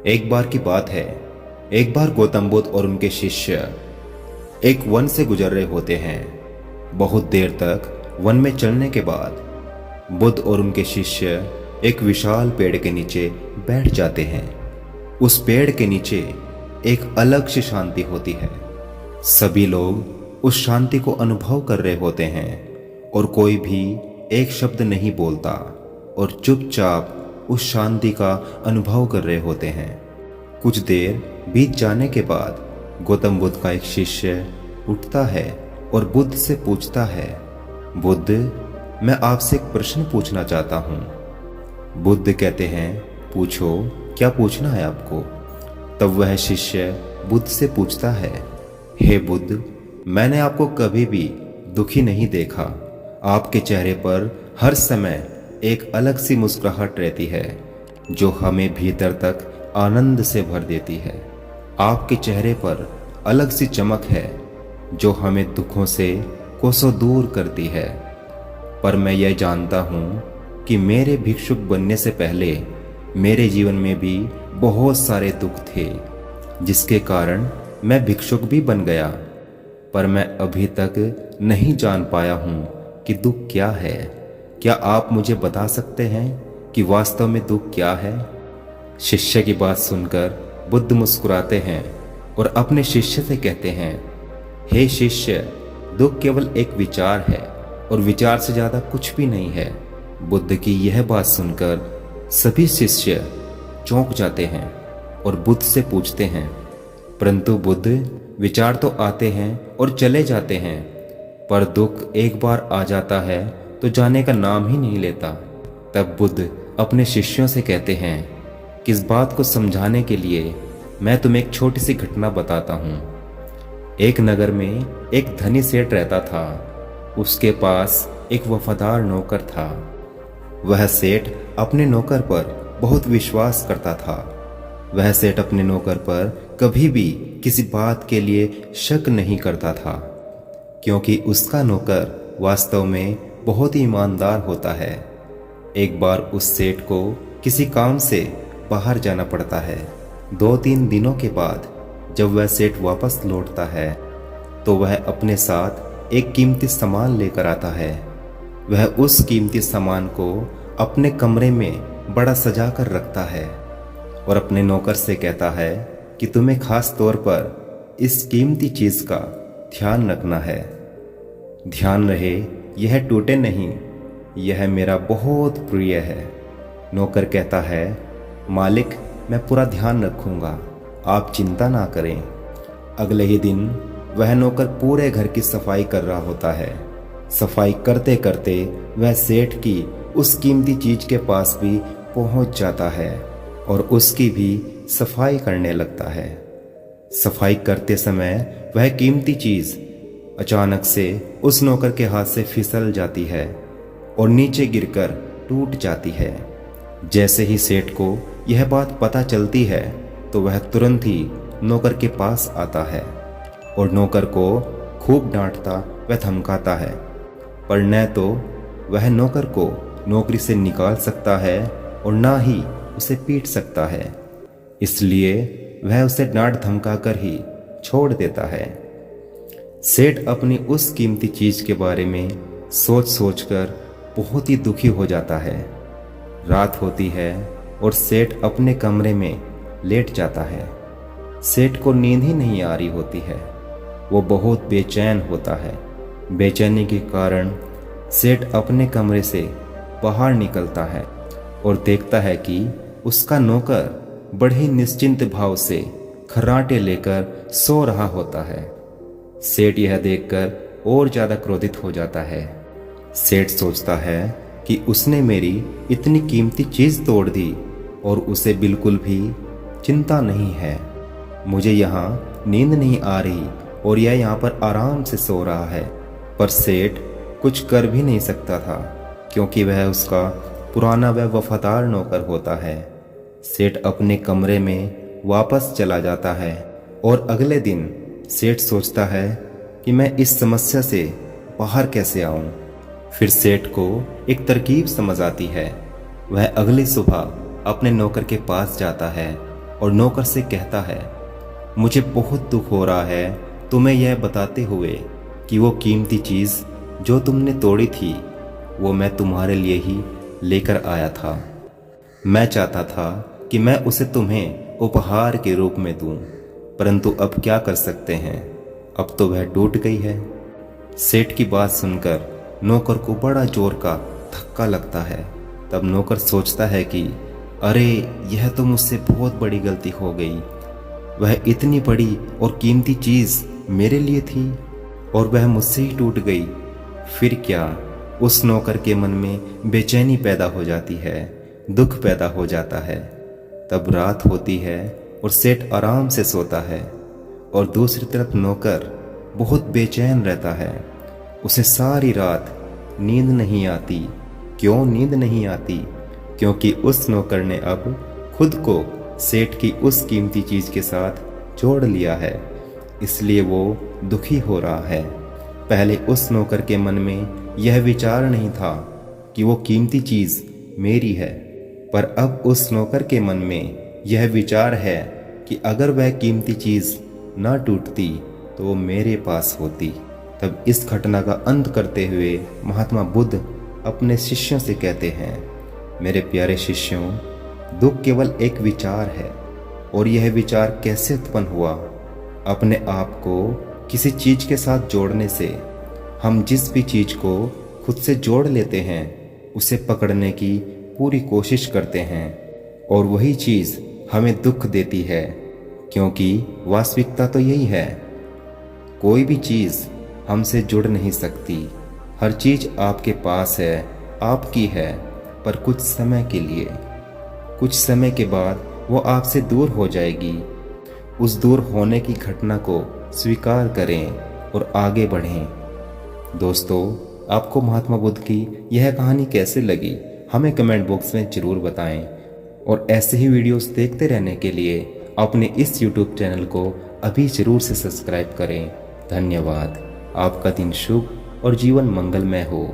एक बार की बात है। एक बार गौतम बुद्ध और उनके शिष्य एक वन से गुजर रहे होते हैं। बहुत देर तक वन में चलने के बाद बुद्ध और उनके शिष्य एक विशाल पेड़ के नीचे बैठ जाते हैं। उस पेड़ के नीचे एक अलग सी शांति होती है। सभी लोग उस शांति को अनुभव कर रहे होते हैं और कोई भी एक शब्द नहीं बोलता और चुपचाप उस शांति का अनुभव कर रहे होते हैं। कुछ देर बीत जाने के बाद गौतम बुद्ध का एक शिष्य उठता है और बुद्ध से पूछता है, बुद्ध, मैं आपसे एक प्रश्न पूछना चाहता हूँ। बुद्ध कहते हैं, पूछो, क्या पूछना है आपको। तब वह शिष्य बुद्ध से पूछता है, हे बुद्ध, मैंने आपको कभी भी दुखी नहीं देखा। आपके चेहरे पर हर समय एक अलग सी मुस्कुराहट रहती है जो हमें भीतर तक आनंद से भर देती है। आपके चेहरे पर अलग सी चमक है जो हमें दुखों से कोसों दूर करती है। पर मैं यह जानता हूँ कि मेरे भिक्षुक बनने से पहले मेरे जीवन में भी बहुत सारे दुख थे जिसके कारण मैं भिक्षुक भी बन गया। पर मैं अभी तक नहीं जान पाया हूँ कि दुख क्या है। क्या आप मुझे बता सकते हैं कि वास्तव में दुख क्या है। शिष्य की बात सुनकर बुद्ध मुस्कुराते हैं और अपने शिष्य से कहते हैं, हे शिष्य, दुख केवल एक विचार है और विचार से ज्यादा कुछ भी नहीं है। बुद्ध की यह बात सुनकर सभी शिष्य चौंक जाते हैं और बुद्ध से पूछते हैं, परंतु बुद्ध, विचार तो आते हैं और चले जाते हैं, पर दुख एक बार आ जाता है तो जाने का नाम ही नहीं लेता। तब बुद्ध अपने शिष्यों से कहते हैं, किस बात को समझाने के लिए मैं तुम्हें एक छोटी सी घटना बताता हूँ। एक नगर में एक धनी सेठ रहता था। उसके पास एक वफादार नौकर था। वह सेठ अपने नौकर पर बहुत विश्वास करता था। वह सेठ अपने नौकर पर कभी भी किसी बात के लिए शक नहीं करता था, क्योंकि उसका नौकर वास्तव में बहुत ही ईमानदार होता है। एक बार उस सेठ को किसी काम से बाहर जाना पड़ता है। 2-3 दिनों के बाद जब वह सेठ वापस लौटता है तो वह अपने साथ एक कीमती सामान लेकर आता है। वह उस कीमती सामान को अपने कमरे में बड़ा सजा कर रखता है और अपने नौकर से कहता है कि तुम्हें खास तौर पर इस कीमती चीज का ध्यान रखना है। ध्यान रहे यह टूटे नहीं, यह मेरा बहुत प्रिय है। नौकर कहता है, मालिक, मैं पूरा ध्यान रखूंगा, आप चिंता ना करें। अगले ही दिन वह नौकर पूरे घर की सफाई कर रहा होता है। सफाई करते करते वह सेठ की उस कीमती चीज के पास भी पहुंच जाता है और उसकी भी सफाई करने लगता है। सफाई करते समय वह कीमती चीज अचानक से उस नौकर के हाथ से फिसल जाती है और नीचे गिरकर टूट जाती है। जैसे ही सेठ को यह बात पता चलती है तो वह तुरंत ही नौकर के पास आता है और नौकर को खूब डांटता व धमकाता है, पर न तो वह नौकर को नौकरी से निकाल सकता है और ना ही उसे पीट सकता है। इसलिए वह उसे डांट धमका कर ही छोड़ देता है। सेठ अपनी उस कीमती चीज के बारे में सोच सोचकर बहुत ही दुखी हो जाता है। रात होती है और सेठ अपने कमरे में लेट जाता है। सेठ को नींद ही नहीं आ रही होती है। वो बहुत बेचैन होता है। बेचैनी के कारण सेठ अपने कमरे से बाहर निकलता है और देखता है कि उसका नौकर बड़े निश्चिंत भाव से खर्राटे लेकर सो रहा होता है। सेठ यह देखकर और ज्यादा क्रोधित हो जाता है। सेठ सोचता है कि उसने मेरी इतनी कीमती चीज तोड़ दी और उसे बिल्कुल भी चिंता नहीं है। मुझे यहाँ नींद नहीं आ रही और यह यहाँ पर आराम से सो रहा है। पर सेठ कुछ कर भी नहीं सकता था, क्योंकि वह उसका पुराना व वफादार नौकर होता है। सेठ अपने कमरे में वापस चला जाता है और अगले दिन सेठ सोचता है कि मैं इस समस्या से बाहर कैसे आऊं। फिर सेठ को एक तरकीब समझ आती है। वह अगली सुबह अपने नौकर के पास जाता है और नौकर से कहता है, मुझे बहुत दुख हो रहा है तुम्हें यह बताते हुए कि वो कीमती चीज़ जो तुमने तोड़ी थी वो मैं तुम्हारे लिए ही लेकर आया था। मैं चाहता था कि मैं उसे तुम्हें उपहार के रूप में दूं, परंतु अब क्या कर सकते हैं, अब तो वह टूट गई है। सेठ की बात सुनकर नौकर को बड़ा जोर का धक्का लगता है। तब नौकर सोचता है कि अरे यह तो मुझसे बहुत बड़ी गलती हो गई। वह इतनी बड़ी और कीमती चीज़ मेरे लिए थी और वह मुझसे ही टूट गई। फिर क्या? उस नौकर के मन में बेचैनी पैदा हो जाती है, दुख पैदा हो जाता है। तब रात होती है और सेठ आराम से सोता है और दूसरी तरफ नौकर बहुत बेचैन रहता है। उसे सारी रात नींद नहीं आती। क्यों नींद नहीं आती? क्योंकि उस नौकर ने अब खुद को सेठ की उस कीमती चीज़ के साथ जोड़ लिया है, इसलिए वो दुखी हो रहा है। पहले उस नौकर के मन में यह विचार नहीं था कि वो कीमती चीज़ मेरी है, पर अब उस नौकर के मन में यह विचार है कि अगर वह कीमती चीज़ ना टूटती तो वो मेरे पास होती। तब इस घटना का अंत करते हुए महात्मा बुद्ध अपने शिष्यों से कहते हैं, मेरे प्यारे शिष्यों, दुख केवल एक विचार है और यह विचार कैसे उत्पन्न हुआ? अपने आप को किसी चीज़ के साथ जोड़ने से। हम जिस भी चीज़ को खुद से जोड़ लेते हैं उसे पकड़ने की पूरी कोशिश करते हैं और वही चीज़ हमें दुख देती है, क्योंकि वास्तविकता तो यही है। कोई भी चीज़ हमसे जुड़ नहीं सकती। हर चीज़ आपके पास है, आपकी है, पर कुछ समय के लिए। कुछ समय के बाद वो आपसे दूर हो जाएगी। उस दूर होने की घटना को स्वीकार करें और आगे बढ़ें। दोस्तों, आपको महात्मा बुद्ध की यह कहानी कैसे लगी हमें कमेंट बॉक्स में ज़रूर बताएं और ऐसे ही वीडियोस देखते रहने के लिए अपने इस YouTube चैनल को अभी ज़रूर से सब्सक्राइब करें। धन्यवाद। आपका दिन शुभ और जीवन मंगलमय हो।